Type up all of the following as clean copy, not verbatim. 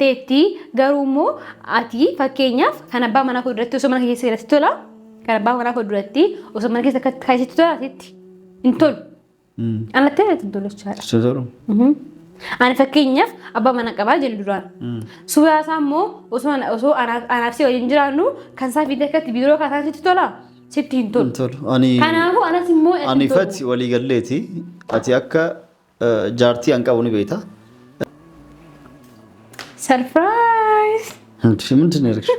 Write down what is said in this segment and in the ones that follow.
teetti garuummoo ati fakkeenyaaf kan abbaa manaa koo duratti osoo mana keessa keessatti tola kan abbaa manaa koo duratti osoo mana keessa keessatti tola atitti hin tolu. Anatti hin tolu jechaadha. Ani fakkeenyaaf abbaa mana qabaa jedhu duraan. Suuraa isaa immoo osoo anaaf si waliin jiraannu kan isaa fiidee akkatti biiroo kaasaa sitti tola sitti hin tolu. Kanaafuu anas immoo ani ifatti walii galleeti ati akka jaartii an qabu ni beekta. Surprise! ምንድን ነው ያደረግሽው?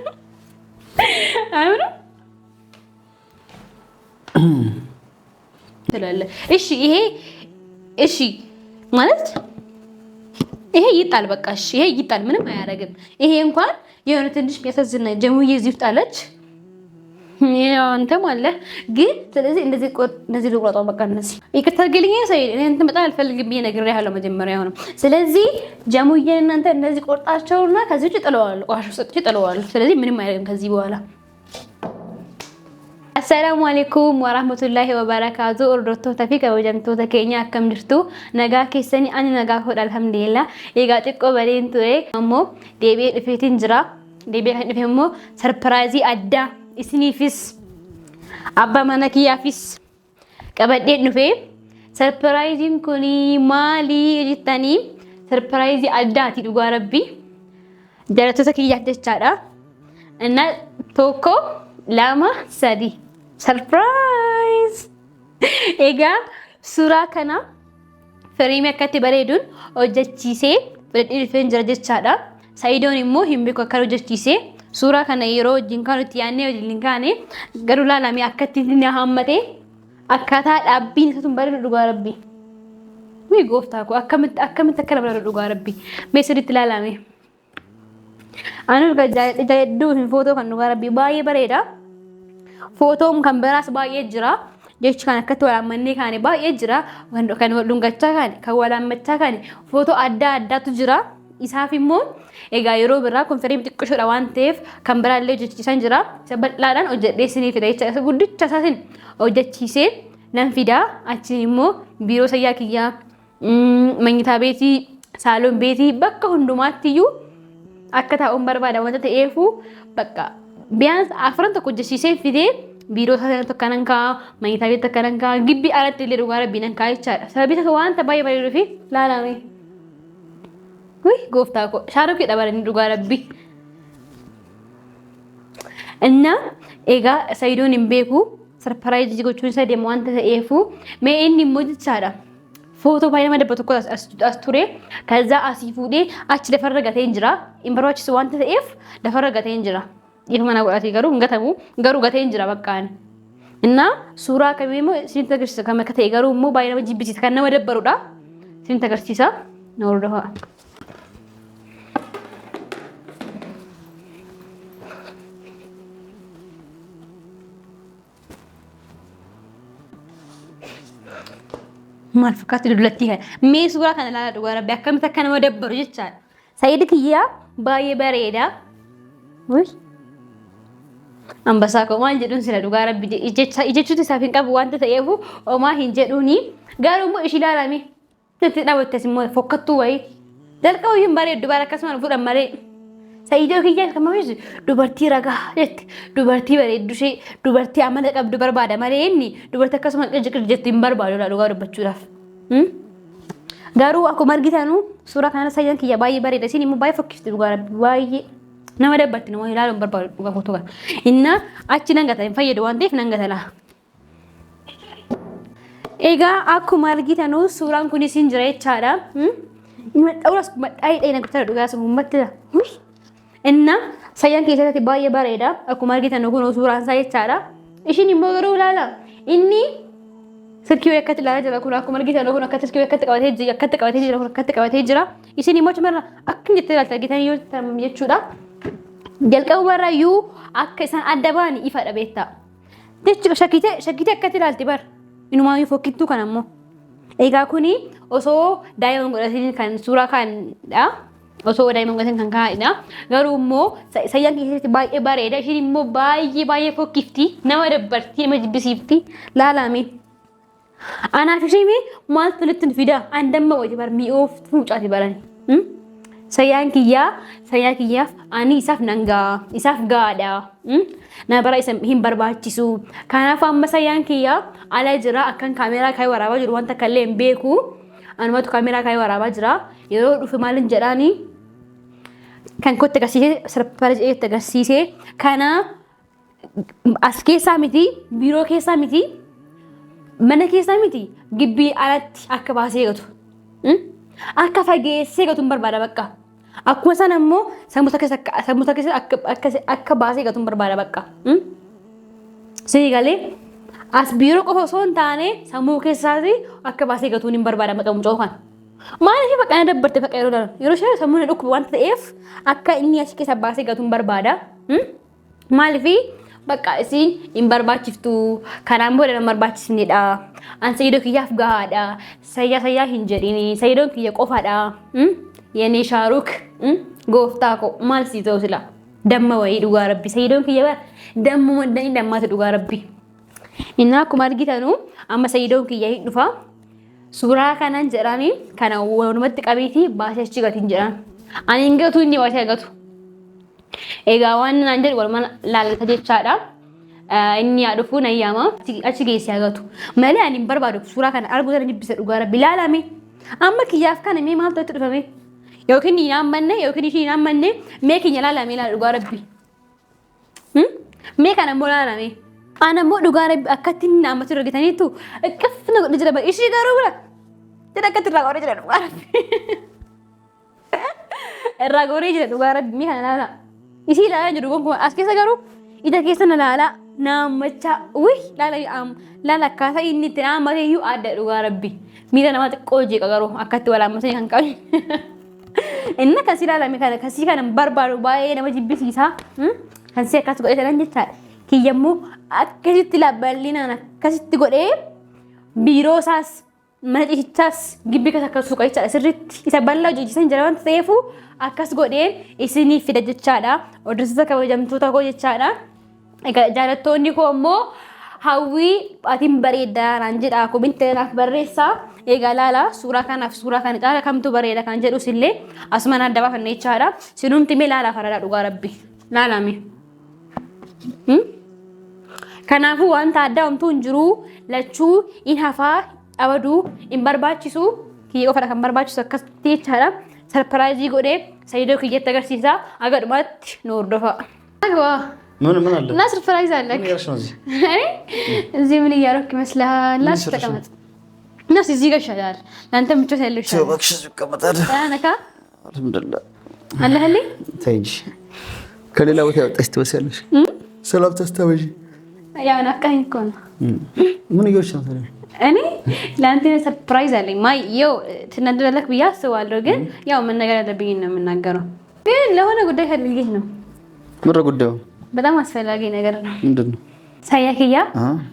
አሁን ትላለህ። እሺ ማለት ይሄ ይጣል በቃ እሺ ይሄ ይጣል ምንም አያደርግም። ይሄ እንኳን የሆነ ትንሽ የሚያሳዝን ጀሙዬ እዚህ ውስጥ አለች። ያው አንተም አለ ግን ስለዚህ እንደዚህ ልቆጣው በቃ እነዚህ ይቅርታ አድርግልኝ ሰይድ እኔ እንትን በጣም አልፈልግም ብዬ ነግሬሃለሁ መጀመሪያ ሆነ። ስለዚህ ጀሙዬን እናንተ እንደዚህ ቆርጣቸውና ከዚህ ውጭ ጥለዋለሁ ቋሽ ውስጥ ጥለዋለሁ። ስለዚህ ምንም አይደለም ከዚህ በኋላ። አሰላሙ አለይኩም ወራህመቱላሂ ወበረካቱ ኦርዶቶ ተፊከ ወጀንቶ ተከኛ አከምድርቱ ነጋ ከሰኒ አኒ ነጋ ሆድ አልሐምዱሊላህ የጋ ጥቆ በሌን ቱሬ አሞ ዴቤ ድፌቲን ጅራ ዴቤ ከድፌሞ ሰርፕራይዝ አዳ isiniifis abbaa mana kiyyaafis qabadhee dhufee sarpiraayiziin kun maalii jettanii sarpiraayizii addaati dhugaa rabbii jalattoota kiyyaaf jechaadha. Inna tokko lama sadi sarpiraayiz. Egaa suuraa kana firiimii akkatti bareeduun hojjechiisee fudhadhee dhufee jira jechaadha. Sayidoon immoo hin beeku akka hojjechiisee suuraa kana yeroo wajjin kan nuti yaannee wajjin kaane garuu laalamee akkatti inni hammate akkaataa dhaabbiin isa tun bareedu dhugaa rabbii. Wii gooftaa koo akkamitti akkana bareedu dhugaa rabbii. Mee sirriitti laalamee. Anu jaaladhu footoo kan dhugaa rabbii baay'ee bareeda. Footoon kan biraas baay'ee jira. Jechi kan akkatti walaamannee kaane baay'ee jira. Kan dhungachaa kaane kan walaammachaa kaane footoo adda addaatu jira. Isaaf immoo egaa yeroo biraa konfiriim xiqqoodha waan ta'eef kan biraallee hojjechiisan jira. Isa bal'aadhaan hojjedhee isinii fida jecha isa guddicha isaatiin hojjechiisee nan fida. Achiin immoo biiroo sayyaa kiyyaa manyitaa beetii saaloon beetii bakka hundumaattiyyuu akka taa'uun barbaada wanta ta'eefu bakka biyyaans afran tokko hojjechiisee fidee biiroo isaa tokko kanan ka'a manyitaa beetii tokko kanan ka'a gibbii alatti illee dhugaa rabbii nan ka'a jechaadha. Sababii isa wanta baay'ee bareeduu fi laalame. Wih gooftaa koo shaaroo kee dhabaranii dhugaa rabbii. Inna egaa sayidoon hin beeku sarpiraayizii gochuun isa deema wanta ta'eefu mee inni immoo jechaadha. Footoo baay'ee nama dabbatu tokko as ture kaza asii fuudhee achi lafarra gatee hin jira. Hin barbaachisu wanta ta'eef lafarra gatee hin jira. Dhiifa mana godhatee garuu hin gatamu garuu gatee hin jira bakkaan. Inna suuraa kamii immoo isinitti agarsiisa kan akka ta'e garuu immoo baay'ee nama jibbisiisa kan nama dabbarudha. Isinitti agarsiisa na hordofaa. maal fakkaatu dullatti kan mee suuraa kana ilaalaa dhugaa rabbi akkamitti akka nama dabbaru jechaadha. Sayid kiyyaa baay'ee bareeda. Ambasaa koo maal jedhuun sila dhugaa rabbi jechuutti isaaf hin qabu wanta ta'eefu omaa hin jedhuuni garuu immoo ishii ilaalame itti dhaabbattes immoo fokkattuu wayii jalqabu hin bareeddu bara akkasumaan fuudhan malee. Sayidoo kiyyaa kan mafiisu dubartii ragaa jetti dubartii bareeddu ishee dubartii amala qabdu barbaada malee inni dubartii akkasumaan qijjiqir jetti hin barbaadu dhugaa dubbachuudhaaf. Garuu akkuma argitanu suuraa kana sayidaan kiyyaa baay'ee bareeda isin immoo baay'ee fokkifti dhugaa rabbi baay'ee nama dabbatti nama ilaaluun barbaadu dhugaa footoo kana. Inna achi nan gata hin fayyadu waan ta'eef nan gata laa. Egaa akkuma argitanu suuraan kun isin jira jechaadha. Inni xawlas madhaayidha inni gurgurtaa dhugaa sun uummatti. Inna sayyaan keessatti baay'ee bareeda akkuma argitan kun suuraan isaa jechaadha. Ishiin immoo garuu ilaala inni sirkii akkatti ilaalaa jira kun akkuma argitan kun akkatti sirkii akkatti qabatee jira kun akkatti qabatee jira. Ishiin immoo cimarra akka jettee ilaalta argitan yoo jechuudha. Jalqabumarraa iyyuu akka isaan adda ba'anii ifa dhabeetta. Jechuudha shakkitee akkatti ilaalti bar inumaa fokkittuu kan ammoo. Egaa kuni osoo daa'imman godhatiin kan suuraa kaanidha. Osoo daa'imman godhatiin kan kaa'edha. Garuu immoo sayyaan keessatti baay'ee bareeda. Ishiin immoo baay'ee fokkifti. Nama dabbartii nama jibbisiifti. Laalame. Anaaf ishee maaltu litti fida? Andamma wayi bar mi'oof fuucaati barani. Sayyaan kiyyaaf ani isaaf nangaa isaaf gaadha. Na bara isa hin barbaachisu. Kanaaf amma sayyaan kiyyaa ala jira akkan kaameeraa kaayee waraabaa jiru wanta kallee hin beeku. Anumatu kaameeraa kaayee waraabaa jira. Yeroo dhufe maalin jedhaani kan kotti agarsiisee sarparaayizii itti agarsiisee kana as keessaa miti biiroo keessaa miti mana keessaa miti gibbii alatti akka baasee gatu. Akka fageessee gatuun barbaada bakka. Akkuma sana immoo sammuu keessa akka baasee gatuun barbaada bakka. Sii galee as biiroo qofa osoo hin taane sammuu keessaati akka baasee gatuun hin barbaada bakka mucoo kan. Maaliif bakka na dabbarte bakka yeroo ishee sammuu na dhukkuba waan ta'eef akka inni achi keessa baasee gatuun barbaada. Maaliif bakka isin hin barbaachiftu kanaan booda nama barbaachisnedha. An sayyidoo kiyyaaf gahaadha. Sayyaa hin jedhini. Sayyidoon kiyya qofaadha. Yeni Shaaruk gooftaa ko maal si ta'u sila damma wayii dhugaa rabbi. Sayyidoon kiyya damma mandanii dammaatu dhugaa rabbi. Innaa akkuma argitanu amma sayyidoon kiyya hin dhufa. Suuraa kanan jedhani kana walumatti qabeeti baasee achi gatiin jedhan. Ani hin gatu inni baasee gatu. Egaa waan naan jedhu walumaa laalata jechaadha. Inni yaadufu na yaama achi geessee agatu. Malee ani hin barbaadu suuraa kana arguu sana jibbisa dhugaa rabbi laalame. Amma kiyyaaf kana mee maaltu itti dhufame? Yookiin ni naammanne yookiin ishii naammanne mee kinya laalame laala dhugaa rabbi. Mee kana immoo laalame. Ana immoo dhugaa rabbi akkatti naammatu argitaniitu akkafna godhe jira ishii garuu bira. Jira akkatti irraa goree jira dhugaa rabbi. Irraa goree jira dhugaa rabbi mee kana laala. Isi ilaalaa jiru gonkumaa as keessa garuu ija keessa na laalaa naammacha laala akkaataa inni itti naammate iyyuu adda dhugaa rabbi. Miira nama xiqqoo jeeqa garuu akkatti walaammatanii kan qabu. Inni akkasii ilaalame kana akkasii kana barbaadu baay'ee nama jibbisiisa. Kansii akkas godhee tanan jechaadha. Kiyyammoo akkasitti bal'inaan akkasitti godhee biiroo isaas mana ciisichaas gibbii keessa akka suuqa jechaadha sirriitti isa bal'aa hojjechiisan jira wanta ta'eefu akkas godheen isiniif fida jechaadha. Hordoftoota kabajamtoota koo jechaadha. Egaa jaalattoonni koo immoo hawwii atiin bareedaa naan jedha koomintee naaf barreessaa. Egaa laala suuraa kanaaf suuraa kana caala kamtu bareeda kan jedhus illee asuma adda baafanne jechaadha. Sinumti mee laala faradaa dhugaa rabbi. Laalame. Kanaafuu wanta addaa homtuu hin jiru lachuu in hafaa abaduu in barbaachisu kiyya qofadha kan barbaachisu akkasitti jechaadha. Sarparaayizii godhee sayyidoo kiyyatti agarsiisa agadhumaatti nu hordofa. ምን አለ እና ሰርፕራይዝ አለክ እዚህ ምን እያደረክ ይመስላል? ላስ ተቀመጥ እና እዚህ ጋር ይሻላል ለአንተ ምቾት ያለው ይሻላል። እባክሽ ተቀመጣለ ነካ አልሐምዱሊላህ አለህልኝ ተይጂ ከሌላ ቦታ ያወጣሽ ትወስያለሽ ሰላም ተስተበጂ ያው ናፍቀኸኝ እኮ ነው። ምን ይገርሽ ነው እኔ ለአንተ ሰርፕራይዝ አለኝ ማይ ያው ትናደዳለክ ብዬ አስባለሁ ግን ያው ምን ነገር አለብኝ ነው የምናገረው ግን ለሆነ ጉዳይ ፈልጌህ ነው። ምን ጉዳዩ? በጣም አስፈላጊ ነገር ነው። ምንድነው? ሳያኪያ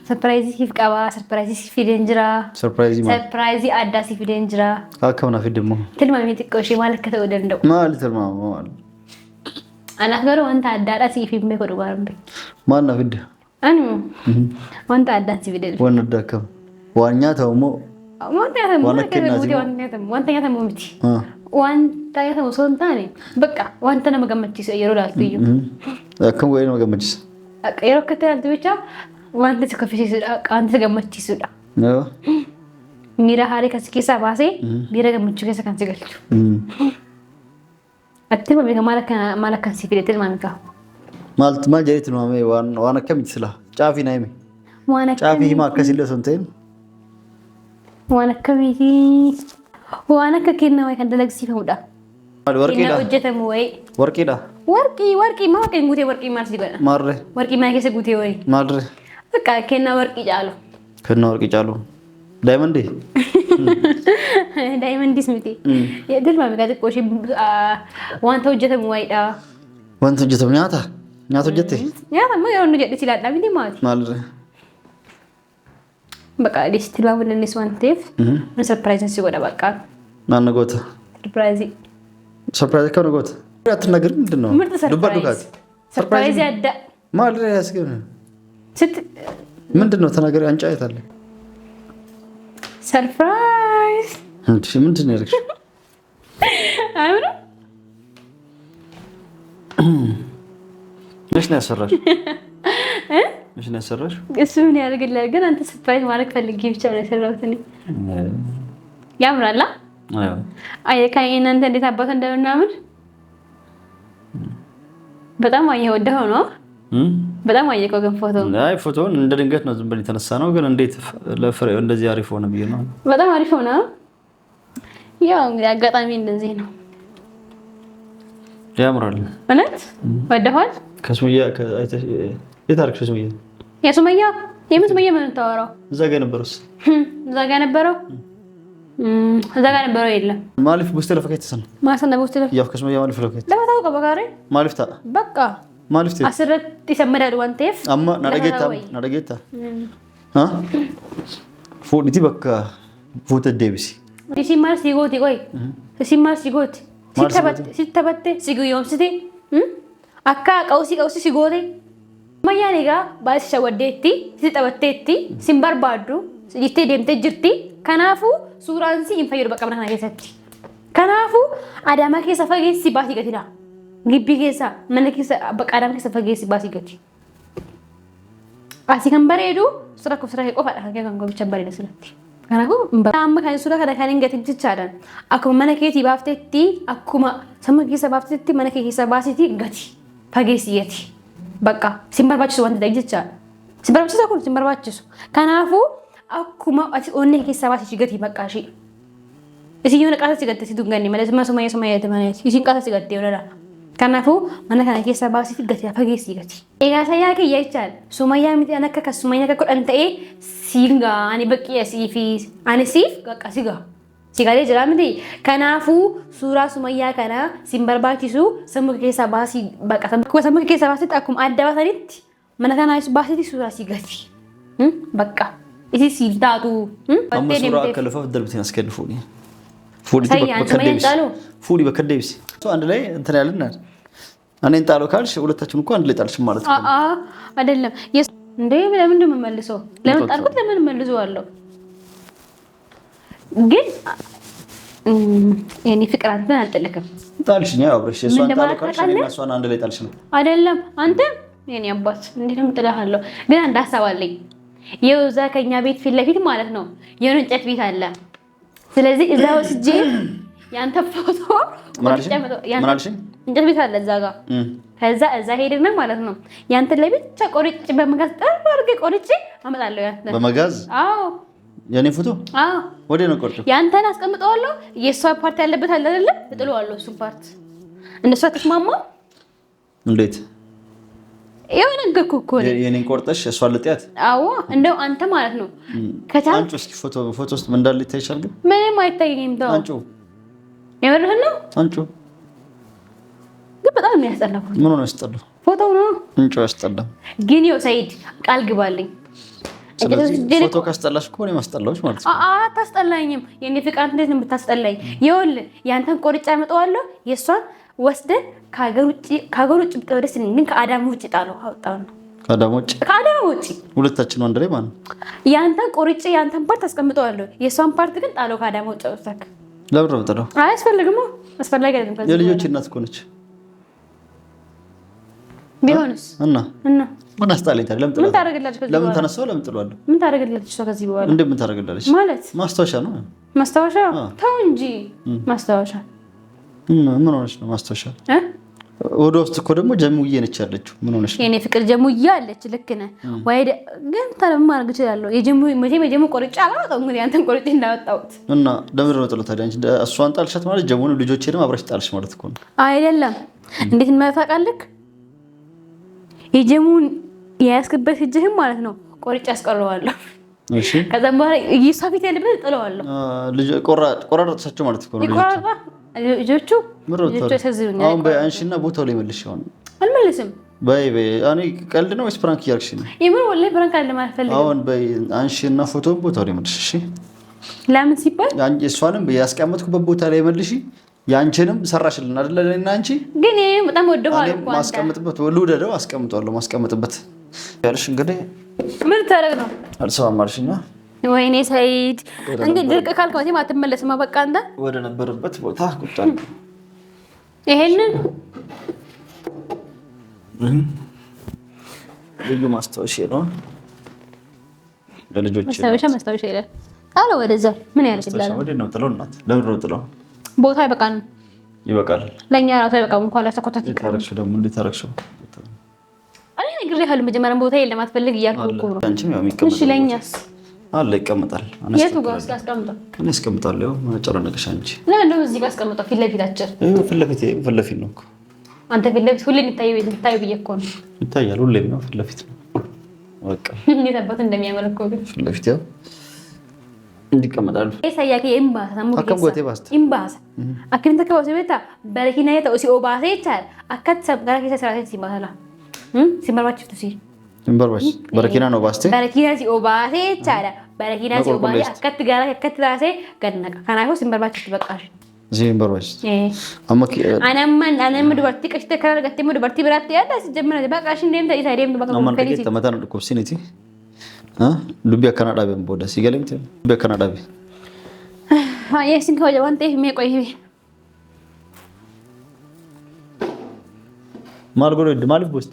ሰርፕራይዝ ይፍቃባ ሰርፕራይዝ ሲፊደንጅራ ሰርፕራይዝ አዳ ሲፊደንጅራ አከውና ፊደሞ ትልማሚ ትቆሽ ማለት ከተወደንደው ማለት ነው ማለት አናገሩ አንተ አዳዳ ሲፊም በቆዶ ባረምብ ማን ነው ፊደ አኑ አንተ አዳ ሲፊደል ወንደከም ዋኛ ተውሞ ዋንተኛ ተሙ ምቲ ዋንተኛ ተሙ ሶንታኔ በቃ ዋንተ ነው መገመችስ የሮ ዳልትዩ አከም ወይ ነው መገመችስ የሮ ከተልት ብቻ ዋንተ ተከፍሽ አንተ ገመችስ ዳ ነው ሚራ ሃሪ ከስኪሳ ባሴ ቢራ ገመች ከሰ ካንተ ገልቹ አትም በመ ማለካ ሲፊደል ማንካ ማልት ማጀሪት ነው ዋና ከሚትስላ ጫፊ ናይሜ ዋና ጫፊ ማከሲለ ሶንቴን وانا كميتي وانا ككينا وي كان دلق سي فودا ورقي دا وجهتم وي ورقي دا ورقي ما كان غوتي ورقي مار سي غنا مار ورقي ما كيس غوتي وي مار بقى كنا ورقي جالو دايموند دايموند سميتي يدل ما بقى تكوشي وانت وجهتم وي دا وانت وجهتم نياتا وجهتي ما يرون جدي سيلا دا ميدي مال በቃ ዲስ ትላው ለነስ ዋንቴፍ ሰርፕራይዝ ሲጎዳ በቃ ማን ጎታ ሰርፕራይዝ ከሆነ ጎታ አትናገር ምንድነው ዱባዱካት ሰርፕራይዝ ያዳ ማል ያስገነ ምንድነው ተናገር አንጫየት አለ ሰርፕራይዝ ምንድነው ያልኩሽ مش نسرش مش نسرش اسمه ያደርግልህ ግን አንተ ሰርፕራይዝ ማድረግ ፈልጌ ብቻ ነው የሰራሁት እኔ ያምራል አይ ካይና እንደ እንዴት አባቱ እንደምናምን በጣም አየወደው ነው በጣም አየቀው ግን ፎቶውን እንደ ድንገት ነው ዝም ብለን የተነሳ ነው ግን እንዴት ለፍሬው እንደዚህ አሪፍ ሆነ ብዬ ነው በጣም አሪፍ ሆነ ያው እንግዲህ አጋጣሚ እንደዚህ ነው ያምራል ማለት ወደኋል ከሱመያ የታርክ ሱመያ የሱመያ የምትመየ ምን ታወራው እዛ ጋር ነበረው የለም ማለፍ ቦስተለ ፈከተሰን ማሰና ቦስተለ ያው ከሱመያ ማለፍ ፈከተ ለማታውቀው በጋሪ ማለፍታ በቃ ማለፍታ አስረት ይሰመዳል ዋንቴፍ አማ ናደጌታ ፎዲቲ በቃ ፎቶ ዴብሲ ሲማር ሲጎት ይቆይ ሲማር ሲጎት ሲተበተ ሲጉዮምስቲ አካ ቀውሲ ሲጎቴ ማያኔጋ ባስ ሸወዴቲ ሲተበተቲ ሲምበርባዱ ሲቴ ደምተ ጅርቲ ከናፉ ሱራንሲ ኢንፈይር በቃ ምናና ከሰቲ ከናፉ አዳማ ከሰፈገ ሲባሲ ገቲዳ ግቢ ከሳ መለከሰ በቃ አዳማ ከሰፈገ ሲባሲ ገቲ አሲ ከንበሬዱ ሱራ ኮፍራ ይቆፋ ከንጎ ብቻ በሬ ለስለቲ ከናፉ አማ ካን ሱራ ከዳ ካን ገቲ ትቻዳን አኩማ መነከቲ ባፍተቲ አኩማ ሰመጊ ሰባፍተቲ መነከቲ ሰባሲቲ ገቲ ፈገሲየቲ በቃ ሲምበርባችሁ ወንድ ዳይጅቻ ሲምበርባችሁ ከናፉ አኩማ አቲ ኦኔ ከሰባሲቲ ገቲ በቃሺ እሺ የሆነ ቃታ ሲገት ሲዱንጋኒ ማለት ማሱማየ ሱማየ ተማነት ይሽን ቃታ ሲገት ይወራራ ከናፉ መነካና ከሰባሲቲ ገቲ ፈገሲየቲ ኤጋሳያ ከየቻል ሱማያ ሚጣነከ ከሱማያ ከቆንተኤ ሲንጋ አኒ በቂያ ሲፊስ አኒ ሲፍ በቃ ሲጋሌ ጅራምዲ ከናፉ ሱራ ሱመያ ከና ሲምበርባቺሱ ሰሙከ ከሰባሲ በቃ ሰሙከ ከሰባሲ አኩም አዳባታሪት መነካና ባሲቲ ሱራ ሲገቲ በቃ እዚ ሲዳቱ አማ ሱራ ከለፈፍ ደልብቲን አስከልፉኒ ፉዲ በከደብሲ አንድ ላይ እንትን ያለና እኔን ጣለው ካልሽ ሁለታችን እንኳን አንድ ላይ ጣልሽ ማለት ነው አይደለም እንዴ ለምን እንደምመልሰው ለምን ጣልኩት ለምን መልሰዋለሁ ግን የኔ ፍቅር አንተ አልጠለከም ጣልሽኛ አብረሽ እሷን ጣለው ካልሽ እኔና እሷን አንድ ላይ ጣልሽ ነው አይደለም አንተ የኔ አባት እንዴም ጥላሃለሁ ግን አንድ ሐሳብ አለኝ የውዛ ከኛ ቤት ፊት ለፊት ማለት ነው የሆነ እንጨት ቤት አለ ስለዚህ እዛ ወስጄ ያንተ ፎቶ ማለሽ እንጨት ቤት አለ እዛ ጋር ከዛ እዛ ሄድና ማለት ነው ያንተ ላይ ብቻ ቆርጬ በመጋዝ ጠርባርገ ቆርጬ አመጣለሁ ያንተ በመጋዝ አዎ የኔ ፎቶ ወዴ ነው ቆርጬ ያንተን አስቀምጠዋለሁ የሷ ፓርት ያለበት አለ አይደለ እጥለዋለሁ እሱ ፓርት እነሱ ተስማማ እንዴት የሆነ ገኩኮ የኔን ቆርጠሽ እሷ ልጥያት አዎ እንደው አንተ ማለት ነው ከታን አንቺ እስኪ ፎቶ ውስጥ ምን እንዳለ ይታይሻል ግን ምንም አይታየኝም ተው አንቺ የምርህን ነው አንቺ ግን በጣም የሚያስጠላው ምን ነው ያስጠላው ፎቶው ነው አንቺ ያስጠላው ግን ይኸው ሰይድ ቃል ግባልኝ ፎቶ ካስጠላሽ እኮ ነው ማስጠላውሽ ማለት ነው አታስጠላኝም የኔ ፍቅር እንዴት ነው የምታስጠላኝ ይኸውልህ ያንተን ቆርጬ አመጣዋለሁ የሷን ወስደን ከሀገር ውጭ ወደስ ግን ከአዳም ውጭ ጣለው አወጣው ነው ከአዳም ውጭ ሁለታችን አንድ ላይ ማለት ያንተን ቆርጬ ያንተን ፓርት አስቀምጠዋለሁ የሷን ፓርት ግን ጣለው ከአዳም ውጭ ወጣክ ለምን ነው ጣለው አያስፈልግም አስፈላጊ አይደለም ከዚህ የልጆች እናት እኮ ነች ቢሆንስ እና ምን አስጣለኝ ታዲያ ምን ታረጋለች ከዚህ ለምን ተነሳው ለምን ጥሏለሁ ምን ታረጋለች እሷ ከዚህ በኋላ እንዴ ምን ታረጋለች ማለት ማስታወሻ ነው ማስታወሻ ተው እንጂ ማስታወሻ ምን ሆነሽ ነው ማስታወሻ ወደ ውስጥ እኮ ደግሞ ጀሙዬ ነች ያለችው ምን ሆነሽ ነው የኔ ፍቅር ጀሙዬ አለች ልክ ነህ ወይ ግን ታለም ማድረግ ይችላል የጀሙ ቆርጬ አላወጣው እንግዲህ አንተን ቆርጬ እንዳወጣሁት እና ለምን ነው ጥሎት ታዲያ አንቺ እሷን ጣልሻት ማለት ጀሙን ልጆቼንም አብረሽ ጣልሽ ማለት እኮ ነው አይደለም እንዴት እናታውቃለህ የጀሙን ያስከበት እጅህም ማለት ነው ቆርጬ አስቀረዋለሁ እሺ ከዛም በኋላ ይሳፊት ያለበት ጥለዋለሁ ልጅ ቆራረጥሻቸው ማለት እኮ ነው ልጆቹ ተሰዝሩኛል አሁን በአንሺና ቦታው ላይ መልሽ ይሆን አልመልስም በይ እኔ ቀልድ ነው ወይስ ፕራንክ እያልሽ ነው የምን ወላሂ ፕራንክ አለ ማለት ፈልገው አሁን በይ አንሺና ፎቶው ቦታው ላይ መልሽ እሺ ለምን ሲባል እሷንም ያስቀመጥኩበት ቦታ ላይ መልሽ ያንቺንም ሰራሽልን አይደል ለኔና አንቺ ግን ይሄ በጣም ወደኋላ እኮ አንተ ማስቀመጥበት ወልውደደው አስቀምጣለሁ ማስቀመጥበት ያልሽ እንግዲህ ምን ታረግ ነው አልሰማም አልሽኛ ወይኔ ሰይድ እንግዲህ ድርቅ ካልከው ማለት አትመለስም በቃ አንተ ወደ ነበርበት ቦታ ቁጣን ይሄንን ልዩ ማስታወሻ ነው ለልጆች ማስታወሻ ይላል አለ ወደዛ ምን ያልችላል ወደ ነው ጥለው እናት ለምን ነው ጥለው ቦታ ይበቃል ይበቃል ለኛ ራሱ ይበቃል እንኳን ለሰኮታት ይታረክሽ ደግሞ እንድታረክሽው አይ ነገር ያህል መጀመሪያ ቦታ የለም አትፈልግ እያልኩ እኮ ነው አንቺም ያው የሚቀመጥ እሺ ለኛስ አለ ይቀመጣል የቱ ጋር አስቀምጣው እኔ አስቀምጣለሁ ማጨረነቀሽ አንቺ ለምን ነው እዚህ ጋር አስቀምጣው ፊት ለፊታችን ፊት ለፊት ነው እኮ አንተ ፊት ለፊት ሁሌ የሚታየው ብዬሽ እኮ ነው ይታያል ሁሌም ነው ፊት ለፊት ነው በቃ እንዴት አባት እንደሚያመለከው ግን ፊት ለፊት ያው እንዲቀመጣሉ ኤሳያቂ ኤምባሳ ታሙ አከምጎቴ ባስተ ኤምባሳ አከንተ ከወሰ ቤታ በረኪና የተው ሲኦ ባሴ ይቻል አከት ሰብጋራ ከሰ ሰራተ ሲባላ ሲመርባችሁ ትሲ ሲመርባች በረኪና ነው ባስተ በረኪና ሲኦ ባሴ ይቻል በረኪና ሲኦ ባሴ አከት ጋራ አከት ራሴ ገነቀ ካናይሆ ሲመርባችሁ ትበቃሽ ሲመርባች አማኪ አናም ዱበርቲ ቀሽተ ከራ ገተም ዱበርቲ ብራት ያዳ ሲጀምራ በቃሽ እንደም ታይታ ደም በቃ ከሊሲ ተመታን ቁብሲኒቲ ዱቢያ ካናዳ በም ቦዳ ሲገለምት ዱቢያ ካናዳ በ የሲን ከወጀ ዋንቴ የሚቆይ ይሄ ማልጎሮ ማልፍ ውስጥ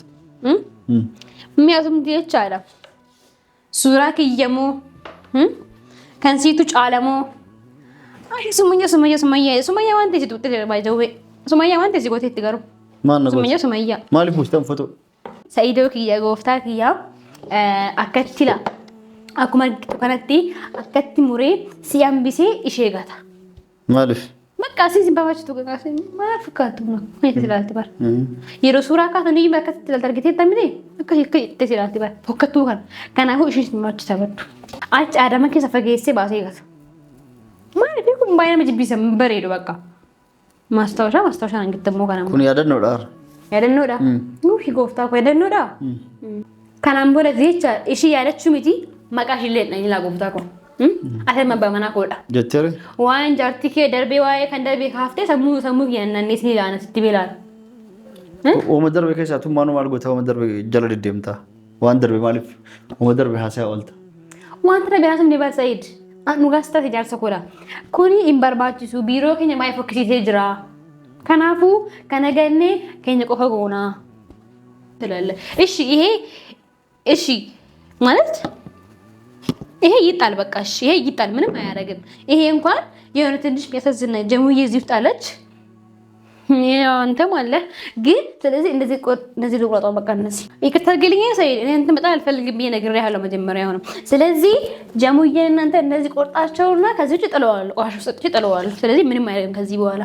የሚያቱም ዲች አላ ሱራ ከየሞ ከንሲቱ ጫለሞ አይ ሱመያ ዋንቴ ሲጡት ባይዘው ሱመያ ዋንቴ ሲጎቴ ትገሩ ማን ነው ሱመያ ማልፍ ውስጥ ፎቶ ሰይዶ ከያ ጎፍታ ከያ akkatila akkuma kanatti akkatti muree si hambisee ishee gata maaliif bakka asiin sinbaafachitu gagaase maal fakkaatu meeshaa silaalti bar yeroo suuraa kaasan iyyuu bakka silaalti argitee tamite akka itti silaalti bar fokkattuu kana kanaafuu isheen sinbaachisa baddu achi aadama keessa fageessee baasee gata maaliif kun baay'ee nama jibbisa bareedu bakka mastaawashaa angittammoo kana kun yaadannoodha nuufi gooftaa kun yaadannoodha kanaan booda jecha ishii yaadachuu miti maqaa ishee illee ni laagoftaa kun asii mabbaa manaa koodha jettere waan jaartii kee darbee waa'ee kan darbee kaaftee sammuu yaannannee si ilaana sitti beelaana Ooma darbe keessaa tummaanuu maal goota ooma darbe jala deddeemtaa waan darbe maaliif ooma darbe haasaa oolta wanta darbe haasum ne bar Said nu gaasta ijaarsa koodha kuni hin barbaachisu biiroo keenya baay'ee fokkisiisee jira kanaafuu kana gannee keenya qofa goonaa ትላለህ እሺ እሺ ማለት ይሄ ይጣል በቃ እሺ ይሄ ይጣል ምንም አያረግም ይሄ እንኳን የሆነ ትንሽ የሚያሳዝን ጀሙዬ እዚህ ውስጥ አለች ያው አንተ ማለት ግን ስለዚህ እንደዚህ ልቆጣው በቃ እነዚህ ይቅርታ አድርግልኝ ሰይድ እኔ እንትን በጣም አልፈልግም ብዬ ነግሬሃለሁ መጀመሪያ ሆነ ስለዚህ ጀሙዬ እናንተ እንደዚህ ቆርጣቸውና ከዚህ ውጭ ጥለዋለሁ ቆሻሻ ውስጥ ጥለዋለሁ ስለዚህ ምንም አያረግም ከዚህ በኋላ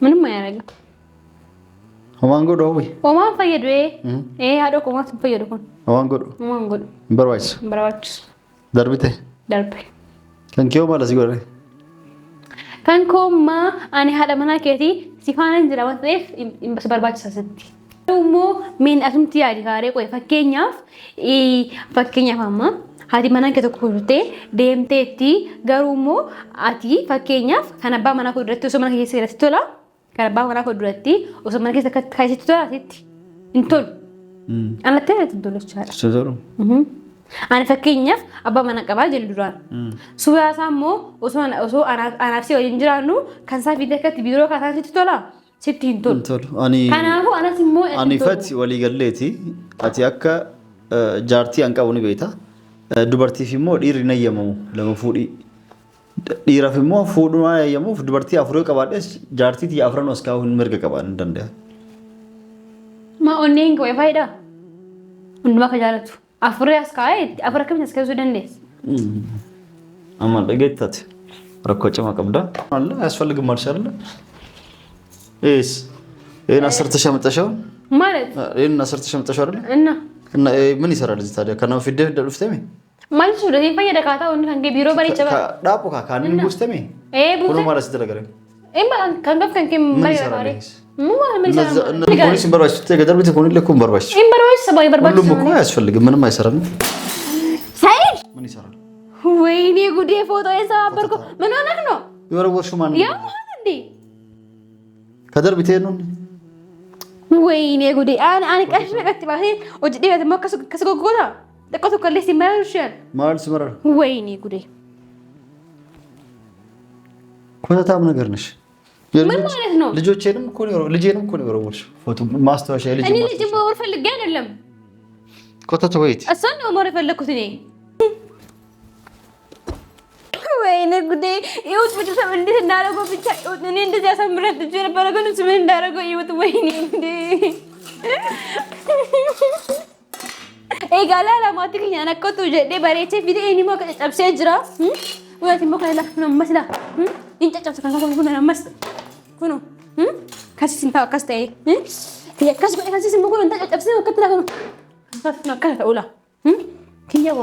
ምንም አያረግም Oman godo wi. Oman fayyadu haadha komaas fayyadu kun. Oman godo. Barbaachis. Darbite. Darbe. Kan kee maal asii godhe? Kan koommaa ani haadha manaa keetii si faana jira waan ta'eef barbaachisa sitti. Immoo miin asumti yaadi kaaree qoye fakkeenyaaf amma haati manaa kee tokko fudhattee deemteetti garuu immoo ati fakkeenyaaf kan abbaa manaa koo duratti osoo mana keessa irratti tola. Kan abbaa manaa koo duratti osoo mana keessa kaayisitti tola asitti hin tolu. Alattee hin tolu jechaadha. Ani fakkeenyaaf abbaa manaa qabaa jedhu duraan. Suuraa isaa immoo osoo anaaf si waliin jiraannu kan isaa fiidee akkatti biiroo kaasaan sitti tola. Sitti hin tolu. Kanaafuu anas immoo ani fati walii galleeti ati akka jaartii an qabu ni beekta. Dubartiif immoo dhiirri na eeyyamamu lama fuudhii. Dhiiraaf immoo fuudhuma eeyyamuuf dubartii afurii qabaadhes jaartiitii afran os kaa'uu hin mirga qabaan hin danda'a. Maa onneen koo faayidaa? Hundumaa ka jaalatu. Afurii as kaa'ee afur akkamitti as kaa'uu dandeessa? Amma dhageettati rakkoo cimaa qabda. Allah aasfalligum marshaalla. ይሄን አስርተሽ አመጣሽው ማለት ይሄን አስርተሽ አመጣሽው አይደል? እና ምን ይሰራል እዚህ ታዲያ? ከናው ፊደል ደልፍተሚ ማለት ነው ለዚህ ፈየደ ካታ ወን ከንገ ቢሮ በሪ ጨባ ዳፖ ካካን ጉስተሚ ቡዘ ማለት ተደረገ ከንገፍ ከንከ ማሪ ባሪ ፖሊስ በርባሽ ተገደር ቤት ኮን ለኩም በርባሽ በርባሽ ሰባይ በርባሽ ሁሉም እኮ አያስፈልግም ምንም አይሰራም ሳይድ ምን ይሰራል ወይኔ ጉዴ ፎቶ የሰባበርኩ ምን ሆነህ ነው የወረወርሹ ማን ያ ማን እንዴ ከደር ቤት ነው ወይኔ ጉዴ አን ቀሽ ነቀት ባሄ ወጅ ዲበት መከሱ ከስጎጎታ ተቆቶ ከለስ ይማርሻል ማርስ መረር ወይኔ ጉዴ ኮታታም ነገር ነሽ ምን ማለት ነው? ልጆቼንም እኮ ነው ልጄንም እኮ ነው ወርሽ ፎቶ ማስታወሻ ልጅ እኔ ልጅ ማወር ፈልጌ አይደለም። ኮተት ወይት እሷን ነው ማወር የፈለኩት እኔ። ወይኔ ጉዴ! ይሁት ቤተሰብ እንዴት እንዳደረገው ብቻ ይሁት። እኔ እንደዚህ ያሳምራት ልጅ ነበር ግን እሱ ምን እንዳደረገው ይሁት። ወይኔ ጉዴ! ኤጋላ ለማትክ ያነቀጡ ጀዴ በሬቼ ፊት ኤኒሞ ከጨብሴ ጅራ ወያቲ ሞከላ ነው መስላ እንጨጨብሰ ከሆነ ነው መስ ኩኑ ካሲንታ ካስታይ የካስ በካሲን ሞኮ እንጨጨብሰ ወከተላ ነው ካስና ካታ ኡላ kiyawo